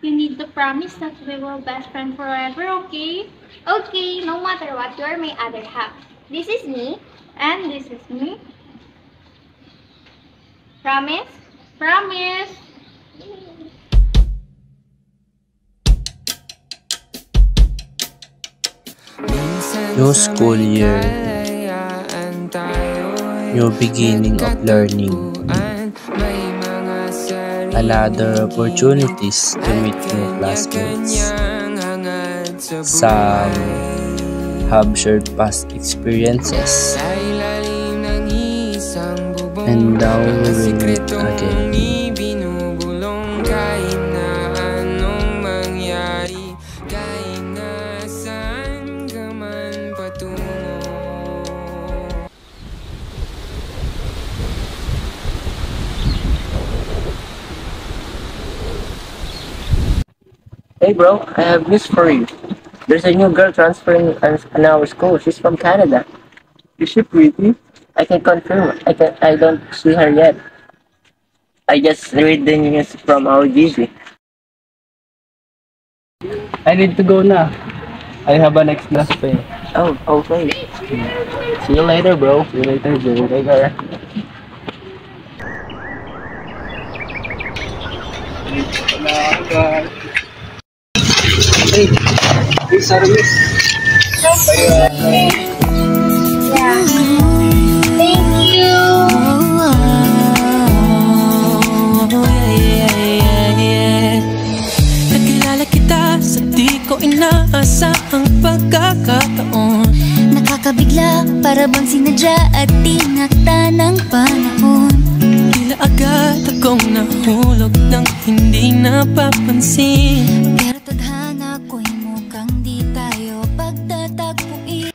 You need to promise that we will best friend forever, okay? Okay, no matter what, you're my other half. This is me. And this is me. Promise? Promise! New school year, new beginning of learning, another opportunities to meet new classmates. Some have shared past experiences, and now we will meet again. Hey bro, I have news for you. There's a new girl transferring in our school. She's from Canada. Is she pretty? I can confirm. I don't see her yet. I just read the news from our GC. I need to go na. I have an next class pa eh. Oh, okay. See you later, bro. See you later, bro. Take care. Hey, hey, sorry miss. Yeah. Thank you. Nakilala kita sa di ko inaasahang pagkakataon. Nakakabigla, para bang sinadya at tinakta ng panahon. Tila agad akong nahulog ng hindi napapansin. Pero tadhana ko'y mukhang di tayo pagtatagpuin.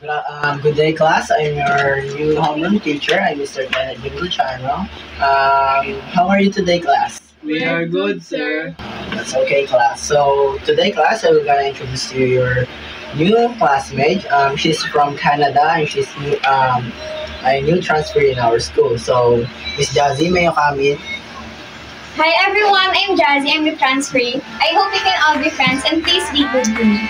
Good day, class. I'm your new homeroom teacher. I'm Mr. Benedict Luciano. How are you today, class? We are good, sir. That's okay, class. So today, class, I'm gonna introduce to you your new classmate. She's from Canada and she's a new transfer in our school. So Miss Jazzy, may you come in? Hi everyone, I'm Jazzy. I'm the transferee. I hope we can all be friends and please be good to me.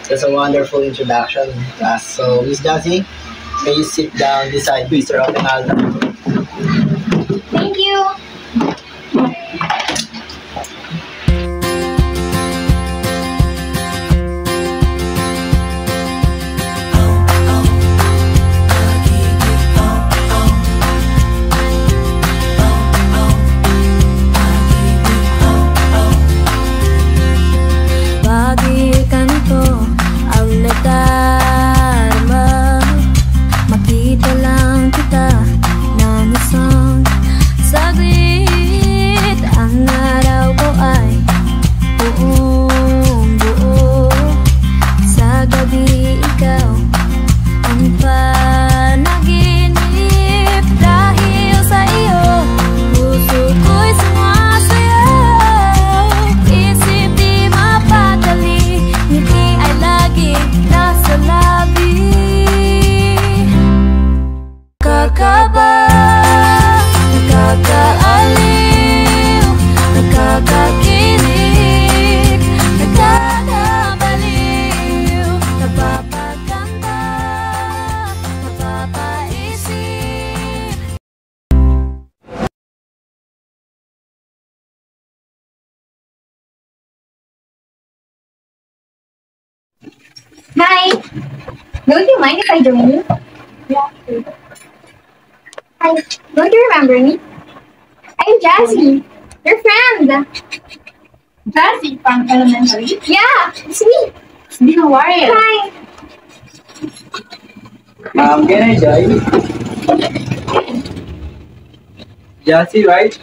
That's a wonderful introduction, class. So Miss Jazzy, may you sit down beside Mr. Otenaldo. Thank you. Makita lang kita ng isang Hi! Don't you mind if I join you? Yeah. Hi, don't you remember me? I'm Jazzy, your friend. Jazzy from elementary? Yeah, it's me. How are you? Hi. Can I join? Jazzy, right?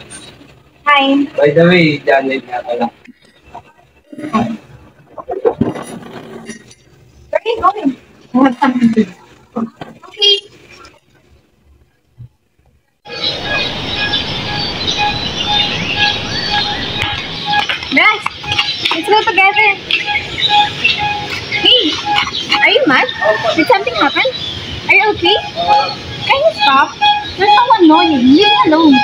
Hi. By the way, Janet nga pala. Where are you going? I have something to do. Okay. Guys, let's go together. Hey, are you mad? Did something happen? Are you okay? Can you stop? You're so annoying. Leave me alone.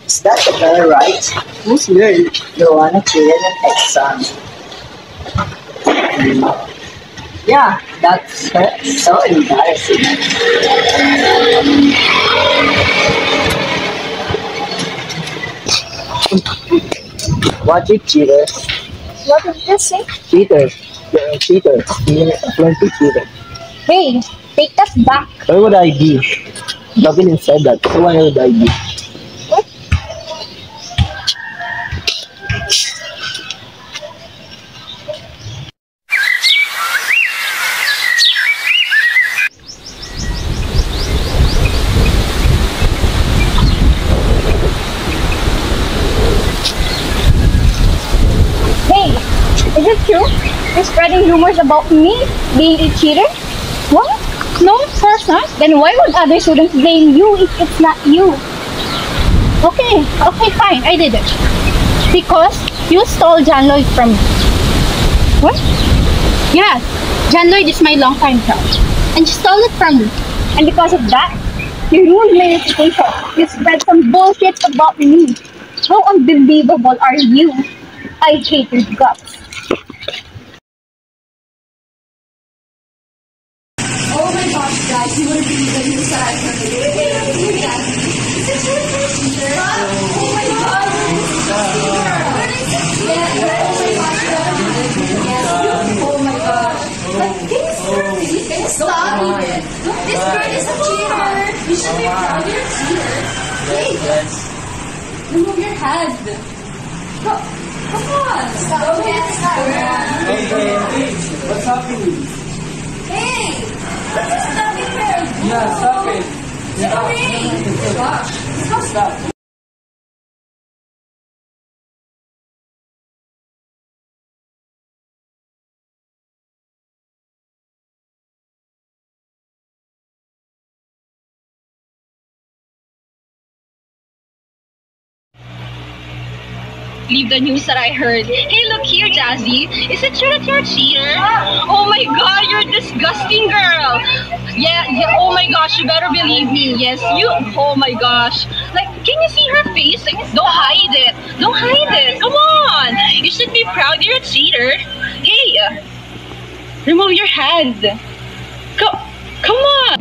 Is that the girl, right? Who's girl? The one who cheated in exam. Yeah, that's her. So embarrassing. What you cheater? What did you say? Cheater. You're a cheater. You're a plenty cheater. Hey, take that back. Where would I be? Nobody said that. So why would I be? What? Hey, is it true? You're spreading rumors about me being a cheater? What? No, of course not. Then why would other students blame you if it's not you? Okay, fine, I did it. Because you stole John Lloyd from me. What? Yeah, John Lloyd is my longtime crush. And you stole it from me. And because of that, you ruined my reputation. You spread some bullshit about me. How unbelievable are you? I hate your guts. Oh my gosh, guys, you wouldn't believe the news that I heard today. Is it true for a teacher? Oh my god, yes, oh my gosh, oh my gosh. Like, can you stop this? Can you stop it? This girl is a cheater. You should be proud you're a cheater. Hey, remove your hand. Come on, stop it. What's happening? Hey, stop it, girl. Yeah, stop it. Stop. Leave the news that I heard. Hey, look here, Jazzy. Is it true that you're a cheater? Oh my god, you're a disgusting girl. Yeah, oh my gosh, you better believe me. Yes, you, oh my gosh. Like, can you see her face? Like, don't hide it. Don't hide it. Come on. You should be proud you're a cheater. Hey, remove your hand. Come on.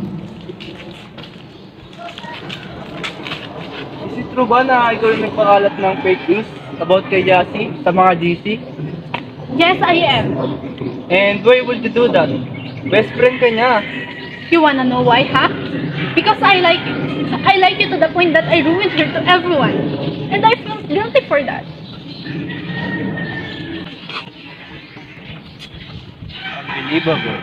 Is it true ba na ikaw yung nagpakalat ng fake news about kay Jassy sa mga GC? Yes, I am. And why would you do that? Best friend ka niya. You wanna know why, huh? Because I like you. I like you to the point that I ruined her to everyone. And I feel guilty for that. Unbelievable.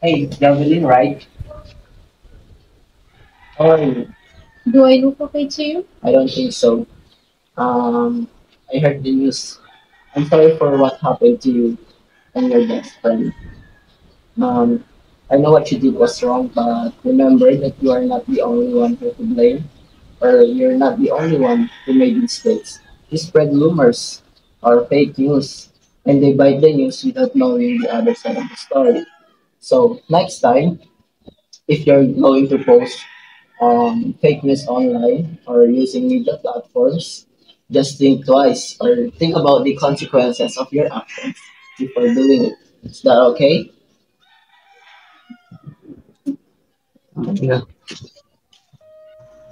Hey, Javelin, right? How are you? Do I look okay to you? I don't think so. I heard the news. I'm sorry for what happened to you and your best friend. Um, I know what you did was wrong, but remember that you are not the only one who to blame, or you're not the only one who made mistakes. You spread rumors or fake news, and they bite the news without knowing the other side of the story. So next time, if you're going to post fake news online or using media platforms, just think twice or think about the consequences of your actions before doing it. Is that okay? Yeah.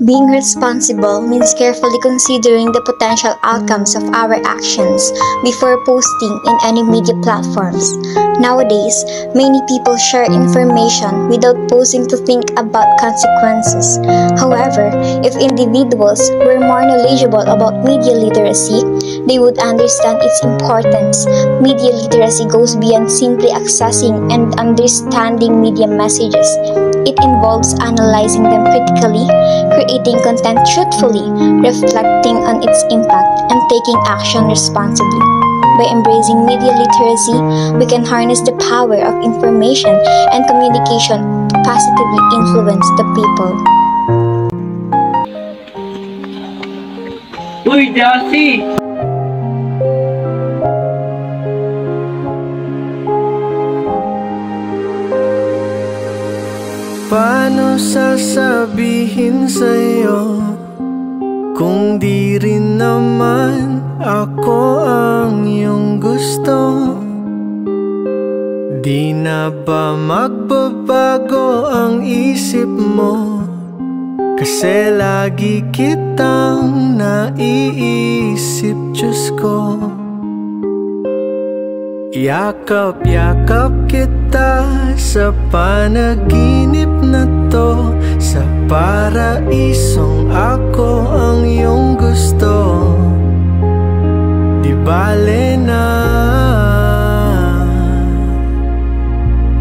Being responsible means carefully considering the potential outcomes of our actions before posting in any media platforms. Nowadays, many people share information without pausing to think about consequences. However, if individuals were more knowledgeable about media literacy, they would understand its importance. Media literacy goes beyond simply accessing and understanding media messages. It involves analyzing them critically, creating content truthfully, reflecting on its impact, and taking action responsibly. By embracing media literacy, we can harness the power of information and communication to positively influence the people. Uy, Jassy! Paano sasabihin sa'yo kung di rin naman ako ang iyong gusto? Di na ba magbabago ang isip mo? Kasi lagi kitang naiisip, Diyos ko. Yakap-yakap kita sa panaginip na to, sa paraisong ako ang iyong gusto. Di bale na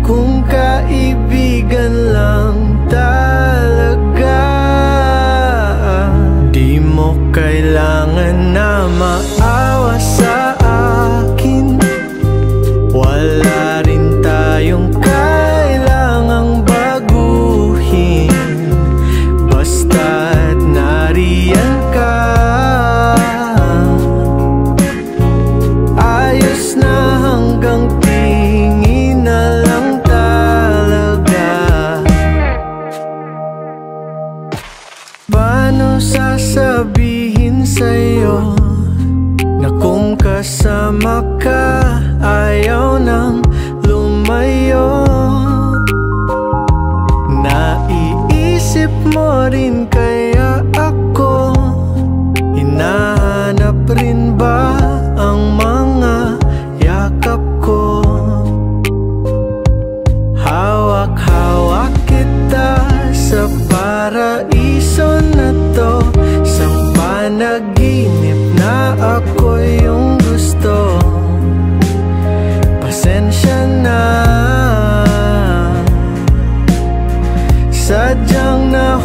kung kaibigan lang talaga. Di mo kailangan na maawa sa akin. Wala rin tayong kailangang baguhin, basta't nariyan ka. Ayos na hanggang tingin na lang talaga. Paano sasabihin sa'yo na kung kasama ka ayaw nang lumayo? Naiisip mo rin kaya ako? Hinahanap rin ba ang mga yakap ko? Hawak-hawak kita sa paraiso na to, sa panaginip na ako yung gusto. Pasensya na, sadyang na